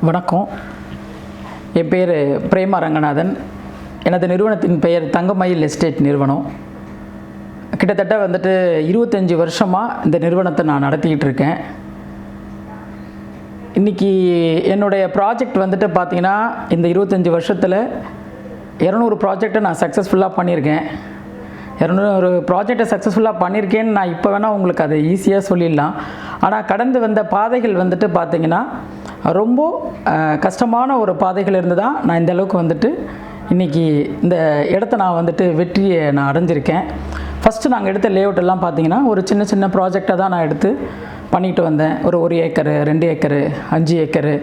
வணக்கம். என் பேர் பிரேமா ரங்கநாதன். எனது நிறுவனத்தின் பெயர் தங்கமயில் எஸ்டேட் நிறுவனம். கிட்டத்தட்ட 25 வருஷமாக இந்த நிறுவனத்தை நான் நடத்திக்கிட்டு இருக்கேன். இன்றைக்கி என்னுடைய ப்ராஜெக்ட் பார்த்திங்கன்னா இந்த 25 வருஷத்தில் 200 ப்ராஜெக்டை நான் சக்ஸஸ்ஃபுல்லாக பண்ணியிருக்கேன். 200 ப்ராஜெக்டை சக்ஸஸ்ஃபுல்லாக பண்ணியிருக்கேன்னு நான் இப்போ வேணால் உங்களுக்கு அதை ஈஸியாக சொல்லிடலாம். ஆனால் கடந்து வந்த பாதைகள் பார்த்திங்கன்னா ரொம்ப கஷ்டமான ஒரு பாதைகள் இருந்து தான் நான் இந்த அளவுக்கு இன்றைக்கி இந்த இடத்த நான் வெற்றியை நான் அடைஞ்சிருக்கேன். ஃபஸ்ட்டு நாங்கள் எடுத்த லேஅவுட் எல்லாம் பார்த்திங்கன்னா ஒரு சின்ன சின்ன ப்ராஜெக்டை தான் நான் எடுத்து பண்ணிட்டு வந்தேன். ஒரு 1 ஏக்கரு, 2 ஏக்கரு, 5 ஏக்கரு,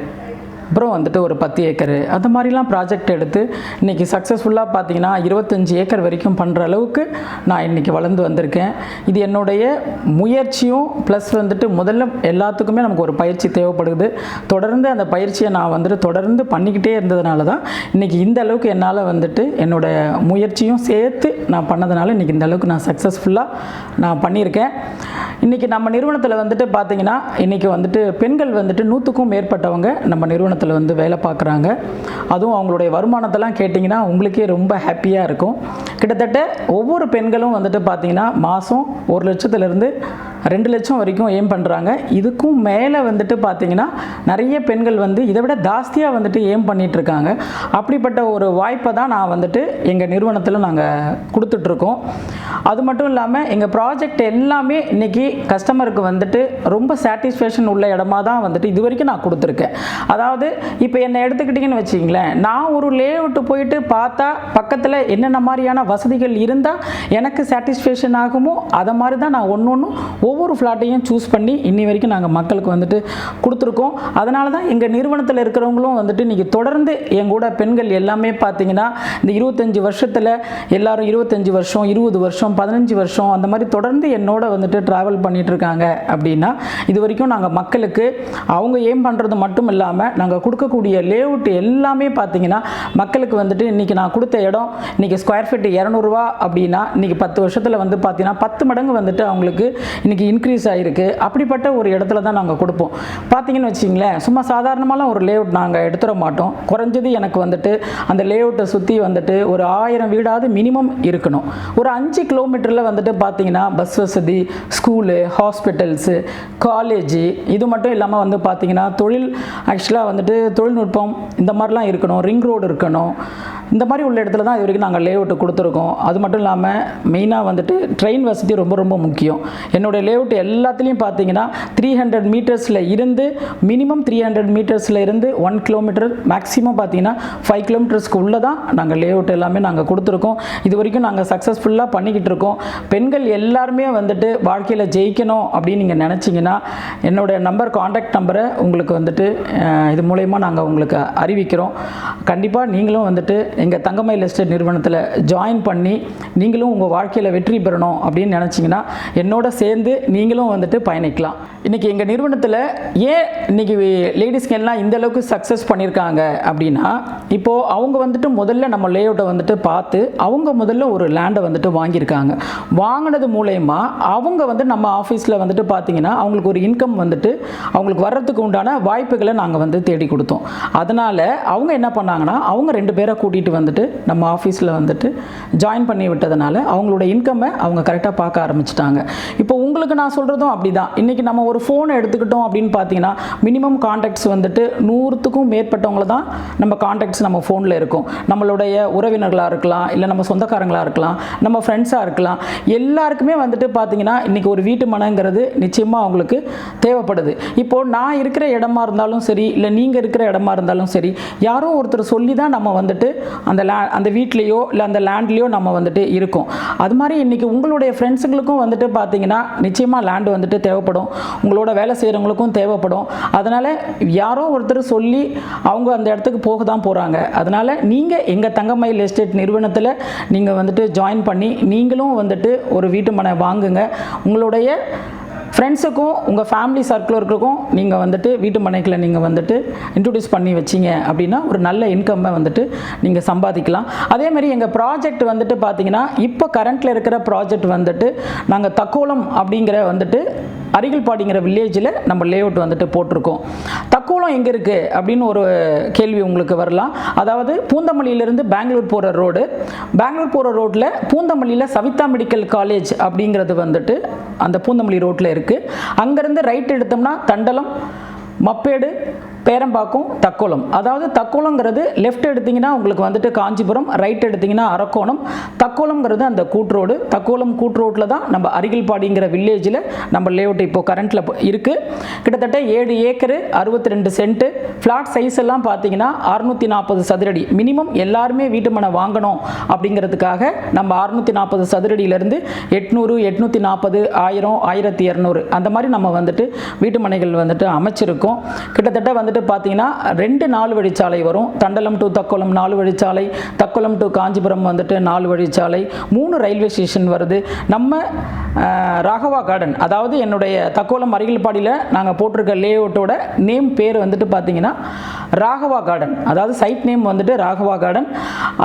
அப்புறம் ஒரு 10 ஏக்கரு, அந்த மாதிரிலாம் ப்ராஜெக்ட் எடுத்து இன்றைக்கி சக்ஸஸ்ஃபுல்லாக பார்த்திங்கன்னா 25 ஏக்கர் வரைக்கும் பண்ணுற அளவுக்கு நான் இன்றைக்கி வளர்ந்து வந்திருக்கேன். இது என்னுடைய முயற்சியும் ப்ளஸ் முதல்ல எல்லாத்துக்குமே நமக்கு ஒரு பயிற்சி தேவைப்படுது. தொடர்ந்து அந்த பயிற்சியை நான் தொடர்ந்து பண்ணிக்கிட்டே இருந்ததுனால தான் இன்றைக்கி இந்த அளவுக்கு என்னால் என்னோடய முயற்சியும் சேர்த்து நான் பண்ணதுனால இன்றைக்கி இந்த அளவுக்கு நான் சக்ஸஸ்ஃபுல்லாக நான் பண்ணியிருக்கேன். இன்றைக்கி நம்ம நிறுவனத்தில் பார்த்திங்கன்னா இன்றைக்கி பெண்கள் 100க்கும் மேற்பட்டவங்க நம்ம நிறுவனத்தில் வேலை பார்க்குறாங்க. அதுவும் அவங்களுடைய வருமானத்தெல்லாம் கேட்டிங்கன்னா உங்களுக்கே ரொம்ப ஹாப்பியாக இருக்கும். கிட்டத்தட்ட ஒவ்வொரு பெண்களும் பார்த்திங்கன்னா மாதம் 1 லட்சத்துலேருந்து 2 லட்சம் வரைக்கும் ஏம் பண்ணுறாங்க. இதுக்கும் மேலே பார்த்திங்கன்னா நிறைய பெண்கள் இதை விட ஜாஸ்தியாக ஏம் பண்ணிகிட்ருக்காங்க. அப்படிப்பட்ட ஒரு வாய்ப்பை தான் நான் எங்கள் நிறுவனத்தில் நாங்கள் கொடுத்துட்ருக்கோம். அது மட்டும் இல்லாமல் எங்கள் ப்ராஜெக்ட் எல்லாமே இன்றைக்கி கஸ்டமருக்கு ரொம்ப சாட்டிஸ்ஃபேக்ஷன் உள்ள இடமா தான் இது வரைக்கும் நான் கொடுத்துருக்கேன். அதாவது இப்போ என்னை எடுத்துக்கிட்டிங்கன்னு வச்சிங்களேன், நான் ஒரு லேஅவுட்டு போயிட்டு பார்த்தா பக்கத்தில் என்னென்ன மாதிரியான வசதிகள் இருந்தால் எனக்கு சாட்டிஸ்ஃபேக்ஷன் ஆகுமோ அதை மாதிரி தான் நான் ஒவ்வொன்றும் ஒவ்வொரு ஃப்ளாட்டையும் சூஸ் பண்ணி இன்னி வரைக்கும் நாங்கள் மக்களுக்கு கொடுத்துருக்கோம். அதனால தான் எங்கள் நிறுவனத்தில் இருக்கிறவங்களும் இன்றைக்கி தொடர்ந்து எங்கூட பெண்கள் எல்லாமே பார்த்திங்கன்னா இந்த 25 வருஷத்தில் எல்லாரும் 25 வருஷம், 20 வருஷம், 15 வருஷம் அந்த மாதிரி தொடர்ந்து என்னோட ட்ராவல் பண்ணிகிட்ருக்காங்க. அப்படின்னா இது வரைக்கும் நாங்கள் மக்களுக்கு அவங்க ஏம் பண்ணுறது மட்டும் இல்லாமல் நாங்கள் கொடுக்கக்கூடிய லேஅவுட் எல்லாமே பார்த்திங்கன்னா மக்களுக்கு இன்றைக்கி நான் கொடுத்த இடம் இன்றைக்கி ஸ்கொயர் ஃபீட் 200 ரூபா அப்படின்னா இன்றைக்கி 10 வருஷத்தில் பார்த்திங்கன்னா 10 மடங்கு அவங்களுக்கு இன்றைக்கி இன்க்ரீஸ் ஆகிருக்கு. அப்படிப்பட்ட ஒரு இடத்துல தான் நாங்கள் கொடுப்போம். பார்த்திங்கன்னு வச்சிங்களேன், சும்மா சாதாரணமாலாம் ஒரு லேஅவுட் நாங்கள் எடுத்துட மாட்டோம். குறைஞ்சது எனக்கு அந்த லேஅவுட்டை சுற்றி ஒரு 1000 வீடாவது மினிமம் இருக்கணும். ஒரு 5 கிலோமீட்டரில் பார்த்திங்கன்னா பஸ் வசதி, ஸ்கூலு, ஹாஸ்பிட்டல்ஸு, காலேஜு, இது மட்டும் இல்லாமல் பார்த்திங்கன்னா தொழில் ஆக்சுவலாக தொழில்நுட்பம் இந்த மாதிரிலாம் இருக்கணும். ரிங் ரோடு இருக்கணும். இந்த மாதிரி உள்ள இடத்துல தான் இது வரைக்கும் நாங்கள் லேஅவுட்டு கொடுத்துருக்கோம். அது மட்டும் இல்லாமல் மெயினாக ட்ரெயின் வசதி ரொம்ப ரொம்ப முக்கியம். என்னுடைய லேஅவுட் எல்லாத்துலேயும் பார்த்தீங்கன்னா 300 மீட்டர்ஸில் இருந்து மினிமம் 300 மீட்டர்ஸில் இருந்து 1 கிலோமீட்டர், மேக்ஸிமம் பார்த்தீங்கன்னா 5 கிலோமீட்டர்ஸ்க்கு உள்ளே தான் நாங்கள் லேஅவுட் எல்லாமே நாங்கள் கொடுத்துருக்கோம். இது வரைக்கும் நாங்கள் சக்ஸஸ்ஃபுல்லாக பண்ணிக்கிட்டு இருக்கோம். பெண்கள் எல்லாருமே வாழ்க்கையில் ஜெயிக்கணும் அப்படின்னு நீங்கள் நினச்சிங்கன்னா என்னுடைய கான்டாக்ட் நம்பரை உங்களுக்கு இது மூலயமா நாங்கள் உங்களுக்கு அறிவிக்கிறோம். கண்டிப்பாக நீங்களும் எங்கள் தங்கமயில் எஸ்டேட் நிறுவனத்தில் ஜாயின் பண்ணி நீங்களும் உங்கள் வாழ்க்கையில் வெற்றி பெறணும் அப்படின்னு நினச்சிங்கன்னா என்னோட சேர்ந்து நீங்களும் பயணிக்கலாம். இன்றைக்கி எங்கள் நிறுவனத்தில் ஏன் இன்றைக்கி லேடிஸ்க்கு எல்லாம் இந்த அளவுக்கு சக்ஸஸ் பண்ணியிருக்காங்க அப்படின்னா, இப்போது அவங்க முதல்ல நம்ம லேஅவுட்டை பார்த்து அவங்க முதல்ல ஒரு லேண்டை வாங்கியிருக்காங்க. வாங்கினது மூலயமா அவங்க நம்ம ஆஃபீஸில் பார்த்திங்கன்னா அவங்களுக்கு ஒரு இன்கம் அவங்களுக்கு வர்றதுக்கு உண்டான வாய்ப்புகளை நாங்கள் தேடி கொடுத்தோம். அதனால் அவங்க என்ன பண்ணாங்கன்னா அவங்க 2 பேரை கூட்டிகிட்டு நம்ம ஆஃபீஸில் ஜாயின் பண்ணி விட்டதுனால அவங்களோட இன்கம்மை அவங்க கரெக்டாக பார்க்க ஆரம்பிச்சிட்டாங்க. இப்போ உங்களுக்கு நான் சொல்கிறதும் அப்படி தான். இன்றைக்கி நம்ம ஒரு ஃபோனை எடுத்துக்கிட்டோம் அப்படின்னு பார்த்தீங்கன்னா மினிமம் கான்டாக்ட்ஸ் 100க்கும் மேற்பட்டவங்கள தான் நம்ம கான்டாக்ட்ஸ் நம்ம ஃபோனில் இருக்கும். நம்மளுடைய உறவினர்களாக இருக்கலாம், இல்லை நம்ம சொந்தக்காரங்களாக இருக்கலாம், நம்ம ஃப்ரெண்ட்ஸாக இருக்கலாம். எல்லாருக்குமே பார்த்தீங்கன்னா இன்றைக்கி ஒரு வீட்டு மனைங்கிறது நிச்சயமாக அவங்களுக்கு தேவைப்படுது. இப்போது நான் இருக்கிற இடமா இருந்தாலும் சரி, இல்லை நீங்கள் இருக்கிற இடமா இருந்தாலும் சரி, யாரோ ஒருத்தர் சொல்லி தான் நம்ம அந்த வீட்லேயோ இல்லை அந்த லேண்ட்லேயோ நம்ம இருக்கோம். அது மாதிரி இன்றைக்கி உங்களுடைய ஃப்ரெண்ட்ஸுங்களுக்கும் பார்த்தீங்கன்னா நிச்சயமாக லேண்டு தேவைப்படும். உங்களோட வேலை செய்கிறவங்களுக்கும் தேவைப்படும். அதனால் யாரோ ஒருத்தர் சொல்லி அவங்க அந்த இடத்துக்கு போக தான் போகிறாங்க. அதனால் நீங்கள் எங்கள் தங்கமயில் எஸ்டேட் நிறுவனத்தில் நீங்கள் ஜாயின் பண்ணி நீங்களும் ஒரு வீட்டு மனை வாங்குங்க. உங்களுடைய ஃப்ரெண்ட்ஸுக்கும் உங்கள் ஃபேமிலி சர்க்கிளுக்கும் நீங்கள் வீட்டு மனைகளை நீங்கள் இன்ட்ரடியூஸ் பண்ணி வச்சிங்க அப்படின்னா ஒரு நல்ல இன்கம்மை நீங்கள் சம்பாதிக்கலாம். அதேமாதிரி எங்கள் ப்ராஜெக்ட் பார்த்தீங்கன்னா இப்போ கரண்ட்டில் இருக்கிற ப்ராஜெக்ட் நாங்கள் தக்கோலம் அப்படிங்கிற அரிகல்பாடிங்கிற வில்லேஜில் நம்ம லேஅவுட் வந்துட்டு போட்டிருக்கோம். தக்கோலம் எங்கே இருக்குது அப்படின்னு ஒரு கேள்வி உங்களுக்கு வரலாம். அதாவது பூந்தமல்லியிலேருந்து பெங்களூர் போகிற ரோடு, பெங்களூர் போகிற ரோட்டில் பூந்தமல்லியில் சவிதா மெடிக்கல் காலேஜ் அப்படிங்கிறது வந்துட்டு அந்த பூந்தமல்லி ரோட்டில் இருக்குது. அங்கேருந்து ரைட் எடுத்தோம்னா தண்டலம், மப்பேடு, பேரம்பாக்கம், தக்கோலம். அதாவது தக்கோலங்கிறது லெஃப்ட் எடுத்திங்கன்னா உங்களுக்கு வந்துட்டு காஞ்சிபுரம், ரைட் எடுத்திங்கன்னா அரக்கோணம். தக்கோலம்ங்கிறது அந்த கூட்ரோடு. தக்கோலம் கூட்ரோட்டில் தான் நம்ம அரிகல்பாடிங்கிற வில்லேஜில் நம்ம லேஅவுட் இப்போது கரண்ட்டில் இருக்குது. கிட்டத்தட்ட 7 ஏக்கரு 62 சென்ட்டு. ஃப்ளாட் சைஸ் எல்லாம் பார்த்தீங்கன்னா 640 சதுரடி. மினிமம் எல்லாருமே வீட்டு மனை வாங்கணும் அப்படிங்கிறதுக்காக நம்ம 640 சதுரடியிலேருந்து 800, 840, 1000, 1200 அந்த மாதிரி நம்ம வந்துட்டு வீட்டு மனைகள் வந்துட்டு அமைச்சிருக்கோம். கிட்டத்தட்ட வந்துட்டு பார்த்தீங்கன்னா 2 4 வழிச்சாலை வரும். தண்டலம் டு தக்கோலம் 4 வழிச்சாலை, தக்கோலம் டு காஞ்சிபுரம் வந்துட்டு 4 வழிச்சாலை, 3 ரயில்வே ஸ்டேஷன் வருது. நம்ம ராகவா கார்டன், அதாவது என்னுடைய தக்கோலம் அரிகல்பாடியில் நாங்கள் போட்டிருக்க லேஅவுட்டோட நேம் பேர் வந்துட்டு பார்த்தீங்கன்னா ராகவா கார்டன். அதாவது சைட் நேம் வந்துட்டு ராகவா கார்டன்.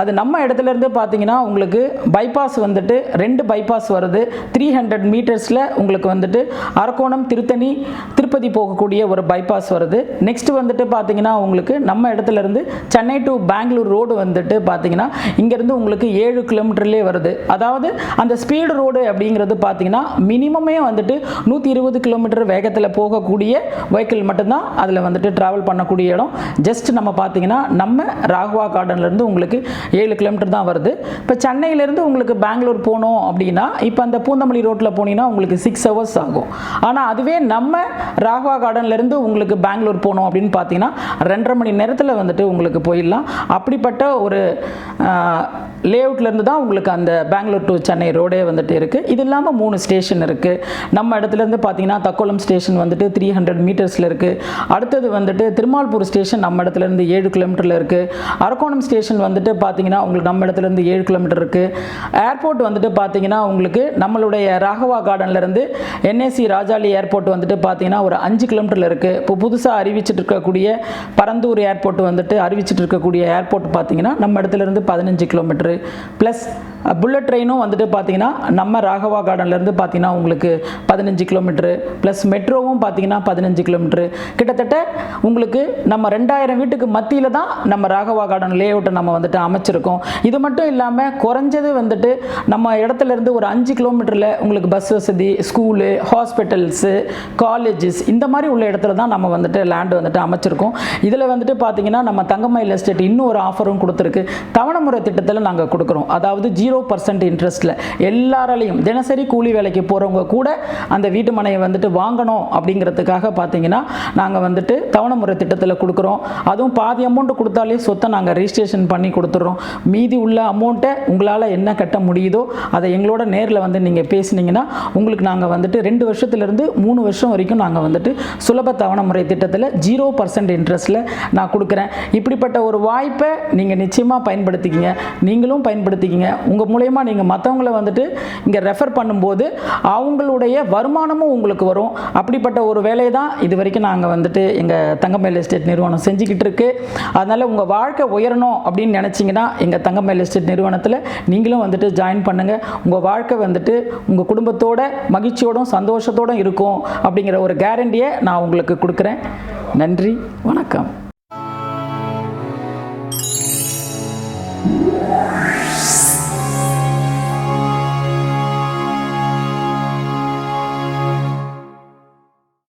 அது நம்ம இடத்துல இருந்து பார்த்தீங்கன்னா உங்களுக்கு பைபாஸ் வந்துட்டு 2 பைபாஸ் வருது. 300 மீட்டர்ஸில் உங்களுக்கு வந்துட்டு அரக்கோணம், திருத்தணி, திருப்பதி போகக்கூடிய ஒரு பைபாஸ் வருது. நெக்ஸ்ட் வந்துட்டு பார்த்தீங்கன்னா உங்களுக்கு நம்ம இடத்துல இருந்து சென்னை டு பெங்களூர் ரோடு வந்துட்டு பார்த்தீங்கன்னா இங்கேருந்து உங்களுக்கு 7 கிலோமீட்டர்லேயே வருது. அதாவது அந்த ஸ்பீடு ரோடு அப்படிங்கிறது பார்த்தீங்கன்னா மினிமமே வந்துட்டு 120 கிலோமீட்டர் வேகத்தில் போகக்கூடிய வெஹிக்கிள் மட்டும்தான் அதில் வந்துட்டு ட்ராவல் பண்ணக்கூடிய இடம். ஜஸ்ட் நம்ம பார்த்தீங்கன்னா நம்ம ராகவா கார்டன்லேருந்து உங்களுக்கு 7 கிலோமீட்டர் தான் வருது. இப்போ சென்னையிலேருந்து உங்களுக்கு பெங்களூர் போகணும் அப்படின்னா இப்போ அந்த பூந்தமல்லி ரோட்டில் போனீங்கன்னா உங்களுக்கு 6 ஹவர்ஸ் ஆகும். ஆனால் அதுவே நம்ம ராகவா கார்டன்லேருந்து உங்களுக்கு பெங்களூர் போகணும் அப்படின்னு பார்த்தீங்கன்னா 2.5 மணி நேரத்தில் வந்துட்டு உங்களுக்கு போயிடலாம். அப்படிப்பட்ட ஒரு லேஅவுட்லேருந்து தான் உங்களுக்கு அந்த பெங்களூர் டு சென்னை ரோடே வந்துட்டு இருக்குது. இது இல்லாமல் 3 ஸ்டேஷன் இருக்குது. நம்ம இடத்துலேருந்து பார்த்தீங்கன்னா தக்கோலம் ஸ்டேஷன் வந்துட்டு 300 மீட்டர்ஸில் இருக்குது. அடுத்தது வந்துட்டு திருமால்பூர் ஸ்டேஷன் நம்ம இடத்துலேருந்து 7 கிலோமீட்டரில் இருக்குது. அரக்கோணம் ஸ்டேஷன் வந்துட்டு பார்த்தீங்கன்னா உங்களுக்கு நம்ம இடத்துலேருந்து 7 கிலோமீட்டர் இருக்குது. ஏர்போர்ட் வந்துட்டு பார்த்தீங்கன்னா உங்களுக்கு நம்மளுடைய ராகவா கார்டன்லேருந்து NAC ராஜாலி ஏர்போர்ட் வந்துட்டு பார்த்தீங்கன்னா ஒரு 5 கிலோமீட்டரில் இருக்குது. இப்போ புதுசாக அறிவிச்சிட்டு இருக்கக்கூடிய பரந்தூர் ஏர்போர்ட் வந்துட்டு அறிவிச்சிட்டு இருக்கக்கூடிய ஏர்போர்ட் பார்த்தீங்கன்னா நம்ம இடத்துலேருந்து 15 கிலோமீட்டர் ப்ளஸ் புல்லட் ட்ரெயினும் வந்துட்டு பார்த்தீங்கன்னா நம்ம ராகவா கார்டன்லேருந்து பார்த்தீங்கன்னா உங்களுக்கு 15 கிலோமீட்டரு ப்ளஸ் மெட்ரோவும் பார்த்தீங்கன்னா 15 கிலோமீட்டரு. கிட்டத்தட்ட உங்களுக்கு நம்ம 2000 வீட்டுக்கு மத்தியில் தான் நம்ம ராகவா கார்டன் லேஅவுட்டை நம்ம வந்துட்டு அமைச்சிருக்கோம். இது மட்டும் இல்லாமல் குறைஞ்சது வந்துட்டு நம்ம இடத்துலேருந்து ஒரு 5 கிலோமீட்டரில் உங்களுக்கு பஸ் வசதி, ஸ்கூலு, ஹாஸ்பிட்டல்ஸு, காலேஜஸ் இந்த மாதிரி உள்ள இடத்துல தான் நம்ம வந்துட்டு லேண்ட் வந்துட்டு அமைச்சிருக்கோம். இதில் வந்துட்டு பார்த்தீங்கன்னா நம்ம தங்கமயில் எஸ்டேட் இன்னும் ஒரு ஆஃபரும் கொடுத்துருக்கு. தவணைமுறை திட்டத்தில் நாங்கள் கொடுக்குறோம். அதாவது 0% இன்ட்ரெஸ்ட்டில் எல்லாராலையும் தினசரி கூலி வேலைக்கு போகிறவங்க கூட அந்த வீட்டு மனையை வந்துட்டு வாங்கணும் அப்படிங்கிறதுக்காக பார்த்தீங்கன்னா நாங்கள் வந்துட்டு தவணைமுறை திட்டத்தில் கொடுக்குறோம். அதுவும் பாதி அமௌண்ட் கொடுத்தாலே சொத்தை நாங்கள் ரிஜிஸ்ட்ரேஷன் பண்ணி கொடுத்துட்றோம். மீதி உள்ள அமௌண்ட்டை உங்களால் என்ன கட்ட முடியுதோ அதை எங்களோட நேரில் வந்து நீங்கள் பேசுனீங்கன்னா உங்களுக்கு நாங்கள் வந்துட்டு 2 வருஷத்துலேருந்து 3 வருஷம் வரைக்கும் நாங்கள் வந்துட்டு சுலப தவணைமுறை திட்டத்தில் 0% இன்ட்ரெஸ்ட்டில் நான் கொடுக்குறேன். இப்படிப்பட்ட ஒரு வாய்ப்பை நீங்கள் நிச்சயமாக பயன்படுத்திக்கிங்க. நீங்களும் பயன்படுத்திக்கிங்க. உங்கள் மூலயமா நீங்கள் மற்றவங்களை வந்துட்டு இங்கே ரெஃபர் பண்ணும்போது அவங்களுடைய வருமானமும் உங்களுக்கு வரும். அப்படிப்பட்ட ஒரு வேலையை தான் இது வரைக்கும் நாங்கள் வந்துட்டு எங்கள் தங்கமயில் எஸ்டேட் நிறுவனம் செஞ்சுக்கிட்டு இருக்கு. அதனால் உங்கள் வாழ்க்கை உயரணும் அப்படின்னு நினச்சிங்கன்னா எங்கள் தங்கமயில் எஸ்டேட் நிறுவனத்தில் நீங்களும் வந்துட்டு ஜாயின் பண்ணுங்கள். உங்கள் வாழ்க்கை வந்துட்டு உங்கள் குடும்பத்தோட மகிழ்ச்சியோடும் சந்தோஷத்தோடும் இருக்கும் அப்படிங்கிற ஒரு கேரண்டியை நான் உங்களுக்கு கொடுக்குறேன். நன்றி, வணக்கம்.